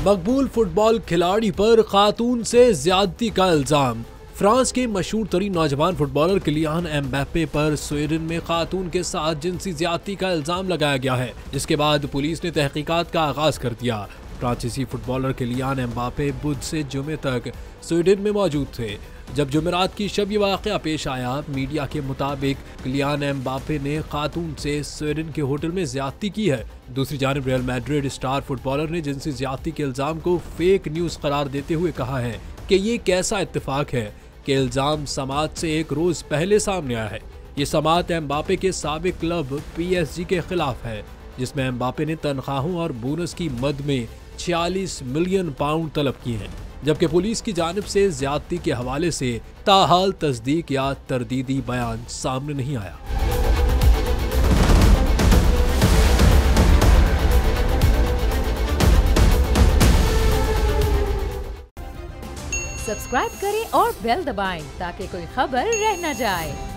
मकबूल football खिलाड़ी पर खातून से ज्यादती का इल्जाम। फ्रांस के मशहूर तरीन नौजवान फुटबॉलर किलियान एम्बाप्पे पर स्वीडन में खातून के साथ जिनसी ज्यादती का इल्जाम लगाया गया है, जिसके बाद पुलिस ने तहकीकात का आगाज कर दिया। फ्रांसीसी फुटबॉलर किलियान एम्बाप्पे बुध से जुमे तक स्वीडन में मौजूद थे। जब जुमेरात की शब ये वाक़या पेश आया, मीडिया के मुताबिक किलियान एम्बाप्पे ने खातून से स्वीडन के होटल में ज्यादती की है। दूसरी जानिब रियल मैड्रिड स्टार फुटबॉलर ने जिनसी ज्यादती के इल्जाम को फेक न्यूज़ करार देते हुए कहा है कि ये कैसा इत्तेफाक है कि इल्जाम समात से एक रोज पहले सामने आया है। ये समात एम्बाप्पे के साबिक क्लब PSG के खिलाफ है, जिसमें एम्बाप्पे ने तनख्वाहों और बोनस की मद में 46 मिलियन पाउंड तलब किए हैं, जबकि पुलिस की जानिब से ज्यादती के हवाले से ताहाल तस्दीक या तरदीदी बयान सामने नहीं आया। सब्सक्राइब करें और बेल दबाएं ताकि कोई खबर रह न जाए।